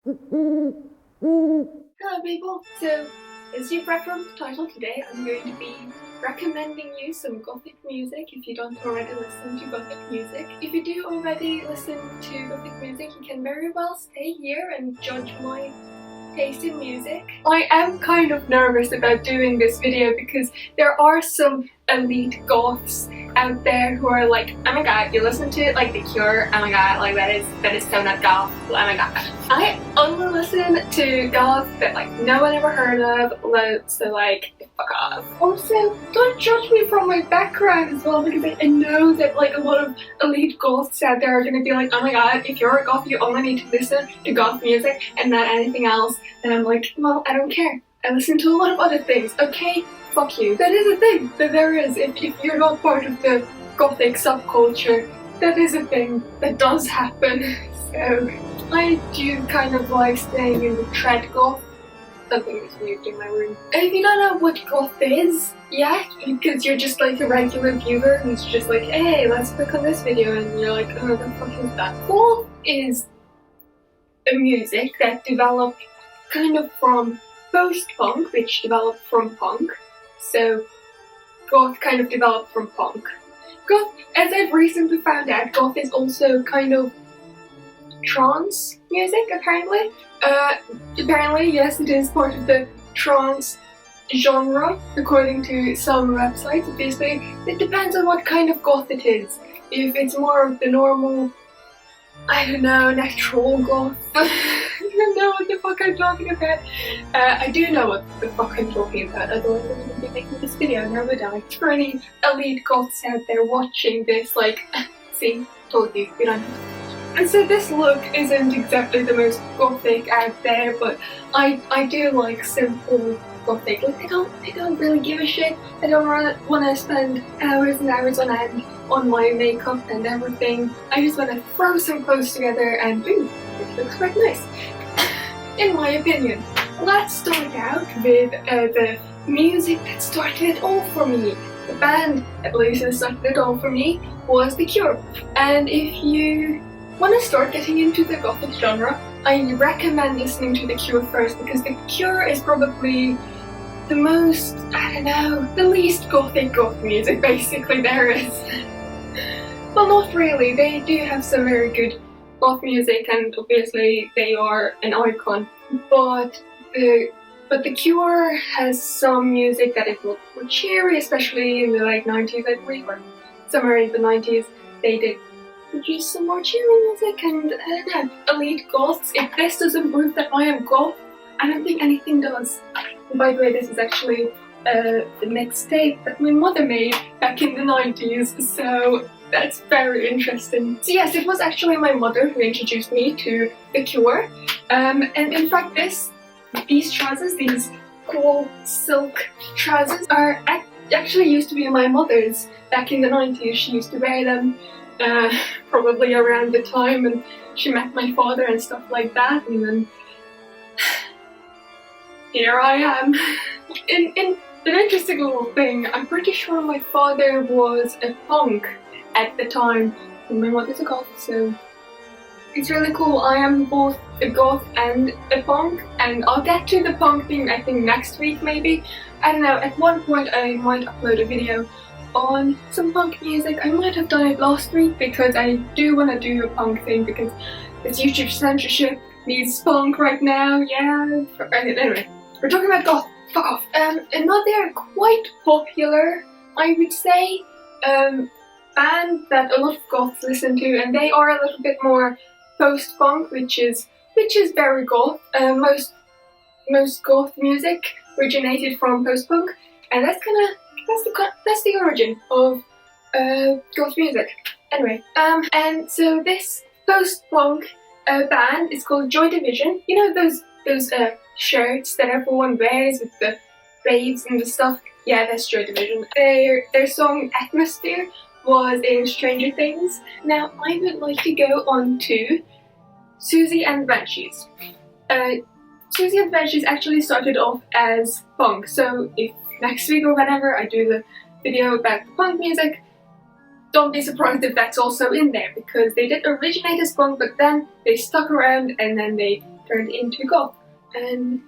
Hello people! So, as you've read from the title today, I'm going to be recommending you some Gothic music if you don't already listen to Gothic music. If you do already listen to Gothic music, you can very well stay here and judge my taste in music. I am kind of nervous about doing this video because there are some elite goths out there who are like, oh my god, you listen to it like The Cure, oh my god, like that is so not goth, oh my god. I only listen to goth that like no one ever heard of, so like fuck off. Also, don't judge me from my background as well, because I know that like a lot of elite goths out there are gonna be like, oh my god, if you're a goth you only need to listen to goth music and not anything else. And I'm like, well, I don't care. I listen to a lot of other things, okay? Fuck you. That is a thing that there is. If you're not part of the gothic subculture, that is a thing that does happen. So I do kind of like staying in the trad goth. Something is moved in my room. And if you don't know what goth is, yeah, because you're just like a regular viewer who's just like, hey, let's click on this video, and you're like, oh, the fuck is that? Goth is a music that developed kind of from post-punk, which developed from punk. So goth kind of developed from punk. Goth, as I've recently found out, goth is also kind of trance music, apparently. Apparently, yes, it is part of the trance genre, according to some websites. Obviously, it depends on what kind of goth it is. If it's more of the normal, I don't know, natural goth. I don't know what the fuck I'm talking about. I do know what the fuck I'm talking about, otherwise I wouldn't be making this video, now would I? For any elite goths out there watching this, like, see, told you, you don't know. And so this look isn't exactly the most gothic out there, but I do like simple gothic. Like, I don't really give a shit. I don't want to spend hours and hours on end on my makeup and everything. I just want to throw some clothes together and ooh, it looks quite nice. In my opinion. Let's start out with the music that started it all for me. The band that started it all for me was The Cure. And if you want to start getting into the gothic genre, I recommend listening to The Cure first, because The Cure is probably the most, I don't know, the least gothic goth music basically there is. Well, not really, they do have some very good goth music and obviously they are an icon, but The Cure has some music that is more cheery, especially in the like 90s, I believe, or somewhere in the 90s they did produce some more cheery music. And I don't know, elite goths, if this doesn't prove that I am goth, I don't think anything does. And by the way, this is actually the mixtape that my mother made back in the 90s, so that's very interesting. So yes, it was actually my mother who introduced me to The Cure. And in fact these trousers, these cool silk trousers, are actually used to be my mother's back in the 90s. She used to wear them probably around the time and she met my father and stuff like that, and then here I am. In an interesting little thing, I'm pretty sure my father was a punk at the time and my mother's a goth, so it's really cool. I am both a goth and a punk, and I'll get to the punk thing I think next week maybe. I don't know, at one point I might upload a video on some punk music. I might have done it last week because I do want to do a punk thing because it's YouTube censorship needs punk right now, yeah. Anyway, we're talking about goth, fuck off. Another quite popular, I would say, band that a lot of goths listen to, and they are a little bit more post-punk, which is very goth. Most goth music originated from post-punk, and that's the origin of goth music. Anyway, and so this post-punk band is called Joy Division. You know those shirts that everyone wears with the waves and the stuff? Yeah, that's Joy Division. Their song Atmosphere was in Stranger Things. Now I would like to go on to Susie and the Banshees. Susie and the Banshees actually started off as punk, so if next week or whenever I do the video about the punk music, don't be surprised if that's also in there, because they did originate as punk, but then they stuck around and then they turned into goth. And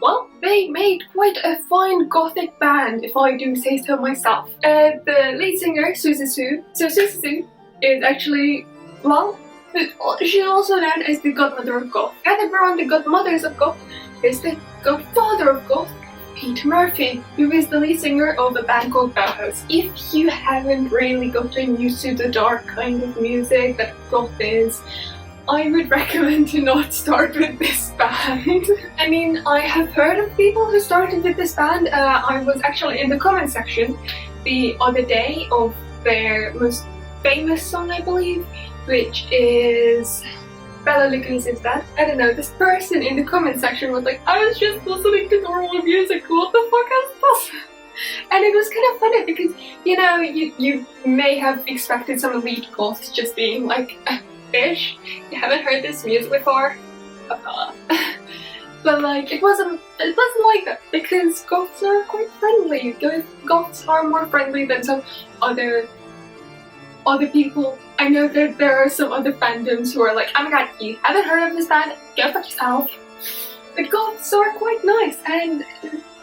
well, they made quite a fine gothic band, if I do say so myself. The lead singer, Suzy Sue. So Suzy Sue is actually, well, she's also known as the godmother of goth. The other around the godmothers of goth is the godfather of goth, Pete Murphy, who is the lead singer of a band called Bauhaus. If you haven't really gotten used to the dark kind of music that goth is, I would recommend to not start with this band. I mean, I have heard of people who started with this band. I was actually in the comment section the other day of their most famous song, I believe, which is Bella Lugosi's Dad. I don't know, this person in the comment section was like, I was just listening to normal music, what the fuck is this? And it was kind of funny because, you know, you may have expected some elite goths just being like, fish, you haven't heard this music before? But like, it wasn't like that, because goths are quite friendly. Goths are more friendly than some other people. I know that there are some other fandoms who are like, oh my god, you haven't heard of this band? Go fuck yourself. But goths are quite nice, and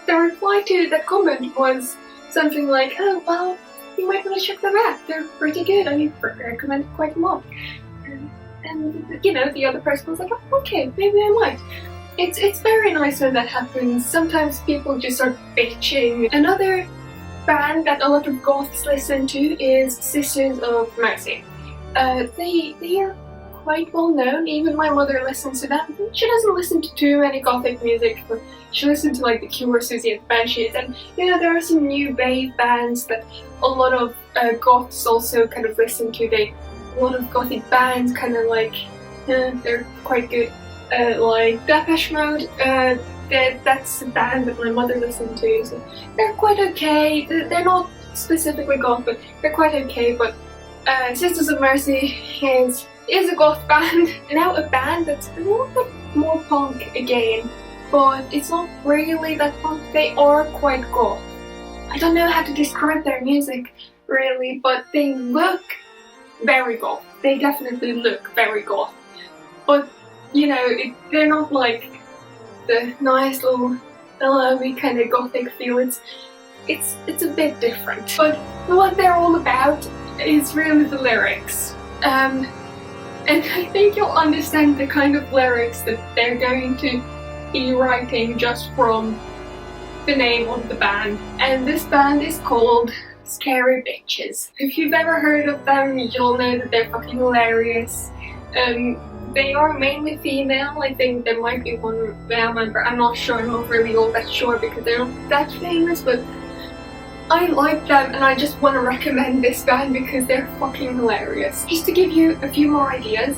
the reply to that comment was something like, oh well, you might want to check them out. They're pretty good. I recommend it quite a lot. And you know, the other person was like, oh, okay, maybe I might. It's very nice when that happens. Sometimes people just start bitching. Another band that a lot of goths listen to is Sisters of Mercy. They are quite well known. Even my mother listens to them. She doesn't listen to too many gothic music, but she listens to like The Cure, Susie and the Banshees, and you know, there are some new wave bands that a lot of goths also kind of listen to. A lot of gothic bands kind of like, they're quite good. Like Depeche Mode, that's a band that my mother listened to, so they're quite okay. They're not specifically goth, but they're quite okay. But Sisters of Mercy is a goth band. Now a band that's a little bit more punk again, but it's not really that punk. They are quite goth. I don't know how to describe their music really, but they look very goth. They definitely look very goth. But you know, they're not like the nice little mellowy kind of gothic feel. It's a bit different. But what they're all about is really the lyrics. And I think you'll understand the kind of lyrics that they're going to be writing just from the name of the band. And this band is called Scary Bitches. If you've ever heard of them, you'll know that they're fucking hilarious. They are mainly female. I think there might be one male member. I'm not sure, I'm not really all that sure because they're not that famous, but I like them and I just want to recommend this band because they're fucking hilarious. Just to give you a few more ideas,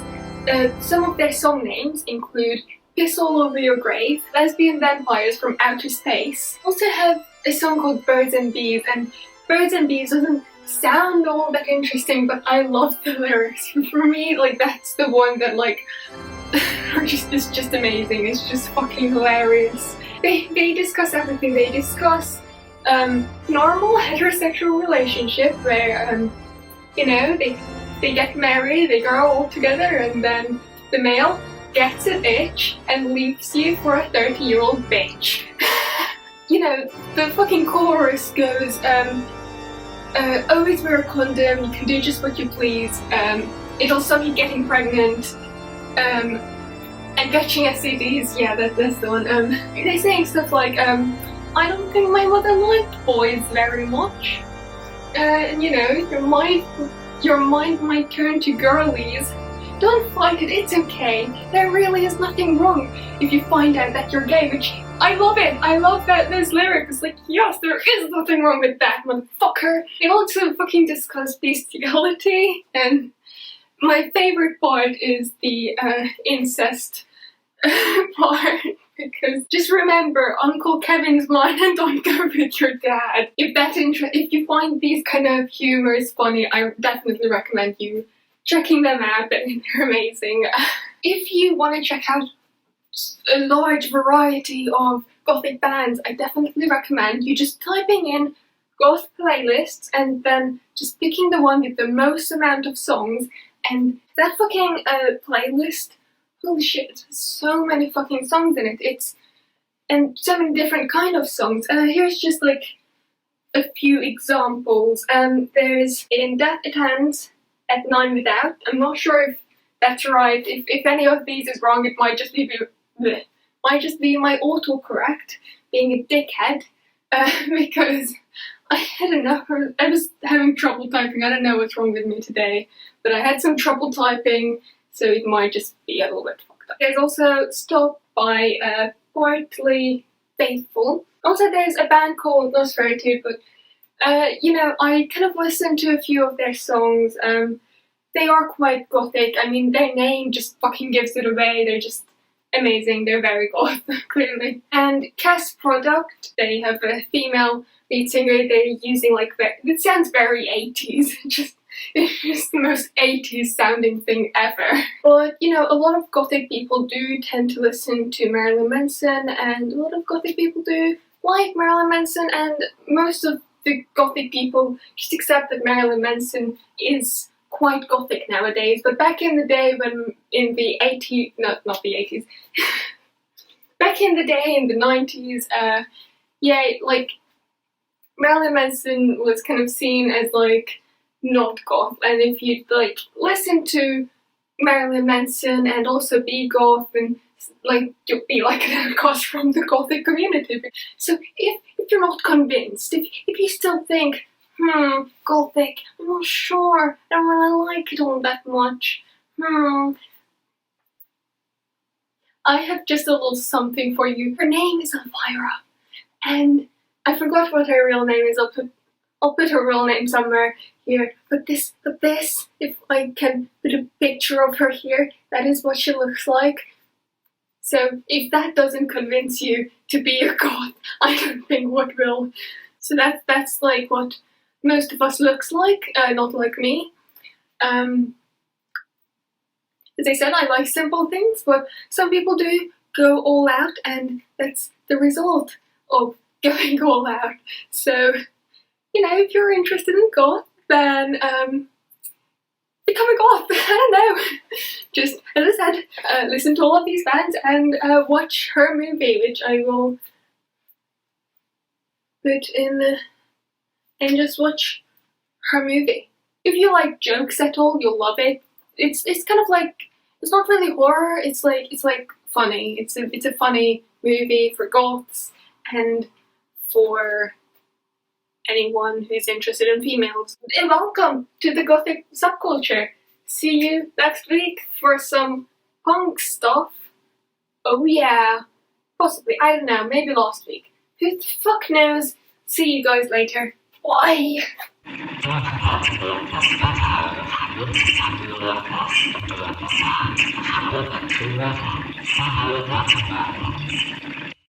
some of their song names include Piss All Over Your Grave, Lesbian Vampires from Outer Space. Also have a song called Birds and Bees, and Birds and Bees doesn't sound all that interesting, but I love the lyrics. For me, like, that's the one that like is just amazing. It's just fucking hilarious. They discuss everything. They discuss normal heterosexual relationship where you know, they get married, they grow all together, and then the male gets an itch and leaves you for a 30-year-old bitch. You know, the fucking chorus goes, always wear a condom, you can do just what you please, it'll stop you getting pregnant, and catching STDs, yeah, that's the one. They're saying stuff like, I don't think my mother liked boys very much, and you know, your mind might turn to girlies. Don't fight it, it's okay. There really is nothing wrong if you find out that you're gay, which I love it. I love that this lyric is like, yes, there is nothing wrong with that, motherfucker. It also fucking discusses bestiality, and my favorite part is the incest part, because just remember, Uncle Kevin's mine and don't go with your dad. If you find these kind of humors funny, I definitely recommend you checking them out. They're amazing. If you want to check out a large variety of gothic bands, I definitely recommend you just typing in goth playlists and then just picking the one with the most amount of songs, and that fucking playlist holy shit, so many fucking songs in it. And so many different kind of songs. Here's just like a few examples. There's In Death It Hands, At Nine Without. I'm not sure if that's right. If any of these is wrong, it might just be my autocorrect being a dickhead. Because I don't know, I was having trouble typing. I don't know what's wrong with me today, but I had some trouble typing, so it might just be a little bit fucked up. There's also Stop by Partly Faithful. Also, there's a band called Nosferatu, but you know, I kind of listened to a few of their songs. They are quite gothic. I mean, their name just fucking gives it away. They're just amazing. They're very goth, clearly. And Cass Product, they have a female lead singer. They're using like, it sounds very 80s. It's just the most 80s sounding thing ever. But, you know, a lot of gothic people do tend to listen to Marilyn Manson, and a lot of gothic people do like Marilyn Manson, and most of the gothic people just accept that Marilyn Manson is quite gothic nowadays. But back in the day, when in the 80s, not the 80s, back in the day in the 90s, yeah, like Marilyn Manson was kind of seen as like not goth, and if you like listen to Marilyn Manson and also be goth, and like you'll be like an outcast from the gothic community. So if you're not convinced, if you still think, gothic, I'm not sure, I don't really like it all that much, I have just a little something for you. Her name is Elvira, and I forgot what her real name is. I'll put her real name somewhere here. But this, if I can put a picture of her here, that is what she looks like. So if that doesn't convince you to be a goth, I don't think what will. So that's like what most of us looks like, not like me. As I said, I like simple things, but some people do go all out, and that's the result of going all out. So, you know, if you're interested in goth, then become a goth. I don't know. Just, as I said, listen to all of these bands and watch her movie, which I will put in the, and just watch her movie. If you like jokes at all, you'll love it. It's kind of like, it's not really horror. It's like funny. It's a funny movie for goths and for anyone who's interested in females. And welcome to the gothic subculture. See you next week for some punk stuff. Oh yeah. Possibly. I don't know. Maybe last week. Who the fuck knows? See you guys later. Bye.